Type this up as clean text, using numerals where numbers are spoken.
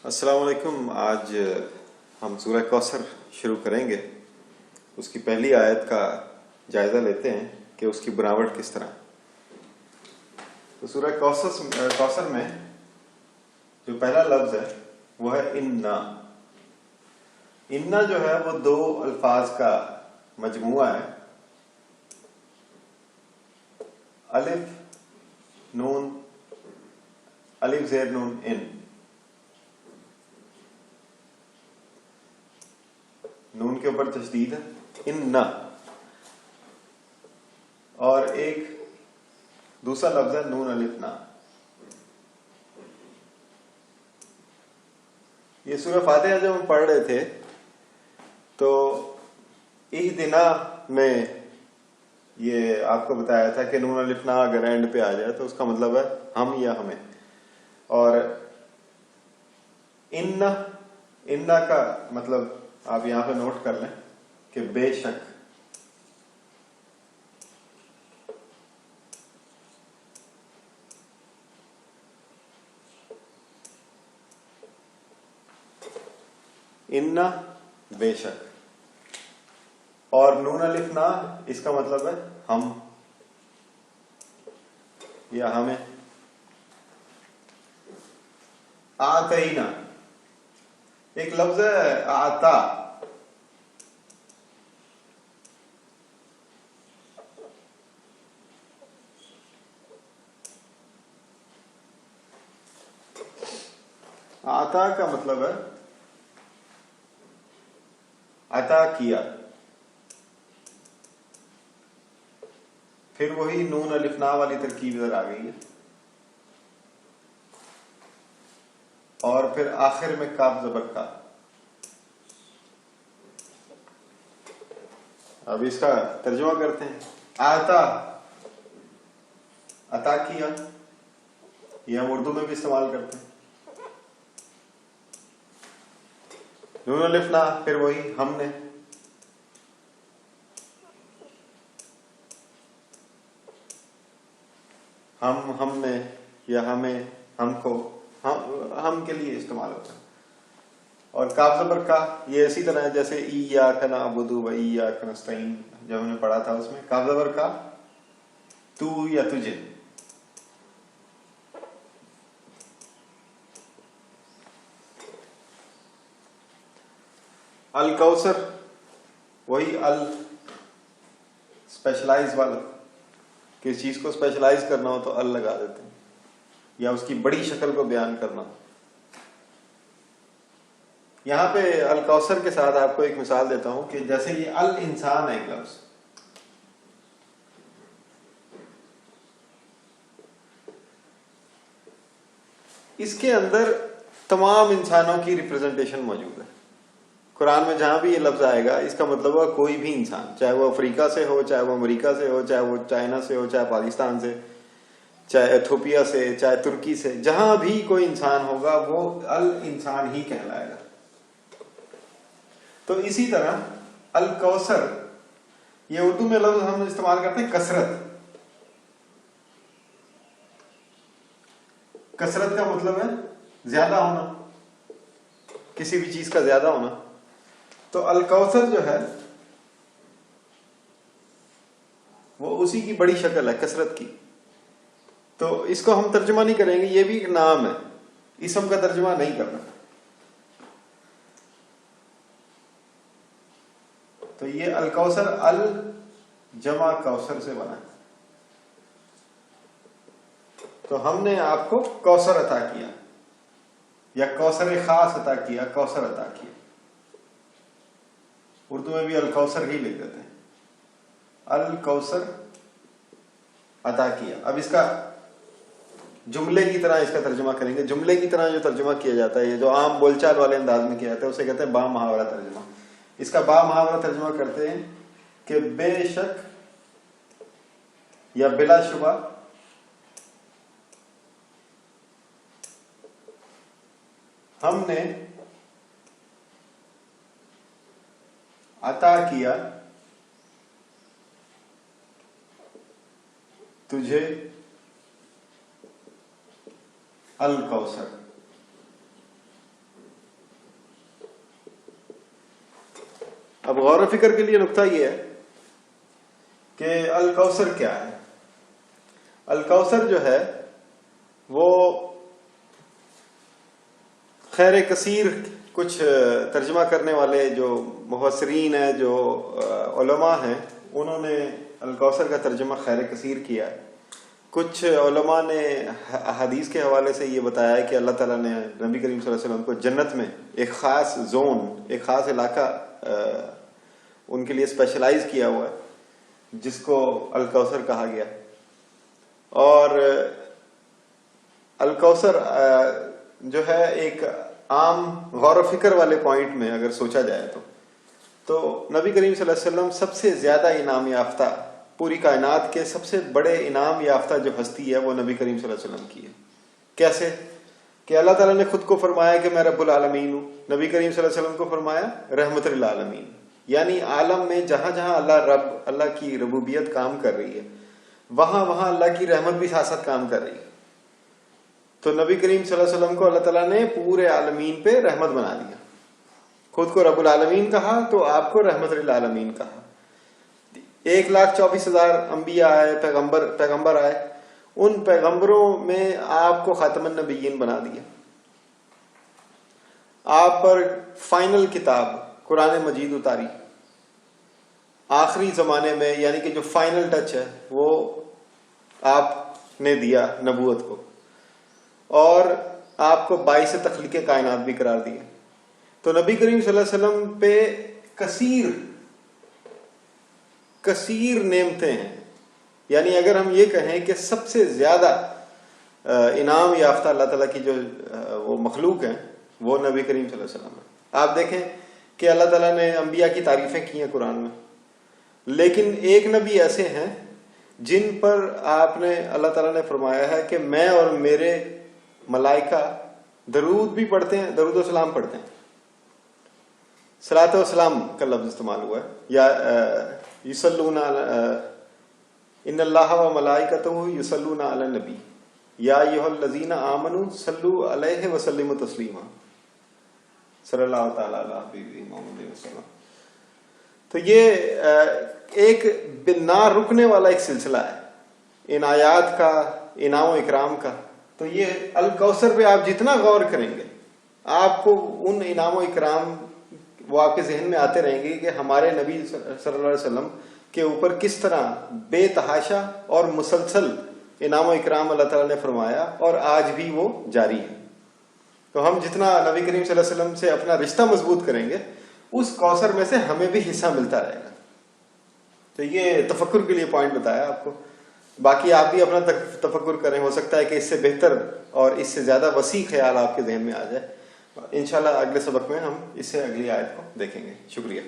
السلام علیکم. آج ہم سورہ کوثر شروع کریں گے. اس کی پہلی آیت کا جائزہ لیتے ہیں کہ اس کی بناوٹ کس طرح. تو سورہ کوثر میں جو پہلا لفظ ہے وہ ہے انا. انا جو ہے وہ دو الفاظ کا مجموعہ ہے. الف زیر نون ان. نون کے اوپر تشدید ہے انا. اور ایک دوسرا لفظ ہے نون الف نا. یہ سورہ فاتحہ جب ہم پڑھ رہے تھے تو اہدنا میں یہ آپ کو بتایا تھا کہ نون الف نا اگر اینڈ پہ آ جائے تو اس کا مطلب ہے ہم یا ہمیں. اور انا کا مطلب آپ یہاں پہ نوٹ کر لیں کہ بے شک. انا بے شک. اور نون الف نا اس کا مطلب ہے ہم یا ہمیں. آتینا ایک لفظ ہے آتا. آتا کا مطلب ہے عطا کیا. پھر وہی نون الف نا والی ترکیب ادھر آ گئی ہے اور پھر آخر میں کاف زبر کا. اب اس کا ترجمہ کرتے ہیں. آتا عطا کیا یہ ہم اردو میں بھی استعمال کرتے ہیں. نون الف نا پھر وہی ہم نے. ہم نے یا ہمیں ہم کو ہم کے لیے استعمال ہوتا ہے. اور کاف زبر کا یہ اسی طرح ہے جیسے ایاک نعبد و ایاک نستعین جب ہم نے پڑھا تھا اس میں کاف زبر کا تو یا تجھے. الکوثر وہی اسپیشلائز والا. کس چیز کو اسپیشلائز کرنا ہو تو ال لگا دیتے ہیں یا اس کی بڑی شکل کو بیان کرنا. یہاں پہ الکوثر کے ساتھ آپ کو ایک مثال دیتا ہوں کہ جیسے یہ الانسان ہے ایک لفظ. اس کے اندر تمام انسانوں کی ریپرزنٹیشن موجود ہے. قرآن میں جہاں بھی یہ لفظ آئے گا اس کا مطلب ہے کوئی بھی انسان, چاہے وہ افریقہ سے ہو, چاہے وہ امریکہ سے ہو, چاہے وہ چائنا سے ہو, چاہے پاکستان سے, چاہے ایتھوپیا سے, چاہے ترکی سے, جہاں بھی کوئی انسان ہوگا وہ الانسان ہی کہلائے گا. تو اسی طرح الکوثر یہ اردو میں لفظ ہم استعمال کرتے ہیں کثرت. کثرت کا مطلب ہے زیادہ ہونا, کسی بھی چیز کا زیادہ ہونا. تو الکوثر جو ہے وہ اسی کی بڑی شکل ہے کثرت کی. تو اس کو ہم ترجمہ نہیں کریں گے, یہ بھی ایک نام ہے, اسم کا ترجمہ نہیں کرنا. تو یہ الکوثر الجمع کوثر سے بنا ہے. تو ہم نے آپ کو کوثر عطا کیا یا کوثر خاص عطا کیا, کوثر عطا کیا. اردو میں بھی الکوثر ہی لکھ دیتے ہیں, الکوثر عطا کیا. اب اس کا جملے کی طرح اس کا ترجمہ کریں گے. جملے کی طرح جو ترجمہ کیا جاتا ہے, یہ جو عام بول چال والے انداز میں کیا جاتا ہے, اسے کہتے ہیں با محاورہ ترجمہ. اس کا با محاورہ ترجمہ کرتے ہیں کہ بے شک یا بلا شبہ ہم نے عطا کیا تجھے الکوثر. اب غور و فکر کے لیے نقطہ یہ ہے کہ الکوثر کیا ہے. الکوثر جو ہے وہ خیر کثیر، کچھ ترجمہ کرنے والے جو مفسرین ہیں، جو علماء ہیں، انہوں نے الکوثر کا ترجمہ خیر کثیر کیا ہے. کچھ علماء نے حدیث کے حوالے سے یہ بتایا ہے کہ اللہ تعالیٰ نے نبی کریم صلی اللہ علیہ وسلم کو جنت میں ایک خاص زون، ایک خاص علاقہ ان کے لیے اسپیشلائز کیا ہوا ہے، جس کو الکوثر کہا گیا. اور الکوثر جو ہے ایک عام غور و فکر والے پوائنٹ میں اگر سوچا جائے تو نبی کریم صلی اللہ علیہ وسلم سب سے زیادہ انعام یافتہ، پوری کائنات کے سب سے بڑے انعام یافتہ جو ہستی ہے وہ نبی کریم صلی اللہ علیہ وسلم کی ہے. کیسے کہ اللہ تعالیٰ نے خود کو فرمایا کہ میں رب العالمین ہوں، نبی کریم صلی اللہ علیہ وسلم کو فرمایا رحمت للعالمین. یعنی عالم میں جہاں جہاں اللہ کی ربوبیت کام کر رہی ہے، وہاں وہاں اللہ کی رحمت بھی ساتھ ساتھ کام کر رہی ہے. تو نبی کریم صلی اللہ علیہ وسلم کو اللہ تعالیٰ نے پورے عالمین پہ رحمت بنا دیا. خود کو رب العالمین کہا تو آپ کو رحمت للعالمین کہا. 1,24,000 انبیاء آئے، پیغمبر آئے، ان پیغمبروں میں آپ کو خاتم النبیین بنا دیا. آپ پر فائنل کتاب قرآن مجید اتاری آخری زمانے میں، یعنی کہ جو فائنل ٹچ ہے وہ آپ نے دیا نبوت کو، اور آپ کو باعث تخلیق کائنات بھی قرار دیا. تو نبی کریم صلی اللہ علیہ وسلم پہ کثیر نعمتیں ہیں. یعنی اگر ہم یہ کہیں کہ سب سے زیادہ انعام یافتہ اللہ تعالیٰ کی جو وہ مخلوق ہیں وہ نبی کریم صلی اللہ علیہ وسلم ہے. آپ دیکھیں کہ اللہ تعالیٰ نے انبیاء کی تعریفیں کی ہیں قرآن میں، لیکن ایک نبی ایسے ہیں جن پر آپ نے اللہ تعالیٰ نے فرمایا ہے کہ میں اور میرے ملائکہ درود بھی پڑھتے ہیں، درود و سلام پڑھتے ہیں. صلاۃ و سلام کا لفظ استعمال ہوا ہے. یا یصلون ان اللہ و ملائکتہ یصلون علی النبی یا ایھا الذین آمنوا صلوا علیہ وسلموا تسلیما صلی اللہ تعالی علی حبیبہ محمد وسلم. تو یہ ایک بنا رکنے والا ایک سلسلہ ہے ان آیات کا، انعام و اکرام کا. تو یہ الکوثر پہ آپ جتنا غور کریں گے آپ کو ان انعام و اکرام وہ آپ کے ذہن میں آتے رہیں گے کہ ہمارے نبی صلی اللہ علیہ وسلم کے اوپر کس طرح بے تحاشا اور مسلسل انعام و اکرام اللہ تعالیٰ نے فرمایا، اور آج بھی وہ جاری ہے. تو ہم جتنا نبی کریم صلی اللہ علیہ وسلم سے اپنا رشتہ مضبوط کریں گے اس کوثر میں سے ہمیں بھی حصہ ملتا رہے گا. تو یہ تفکر کے لیے پوائنٹ بتایا آپ کو. باقی آپ بھی اپنا تفکر کریں، ہو سکتا ہے کہ اس سے بہتر اور اس سے زیادہ وسیع خیال آپ کے ذہن میں آ جائے. انشاءاللہ اگلے سبق میں ہم اس سے اگلی آیت کو دیکھیں گے. شکریہ.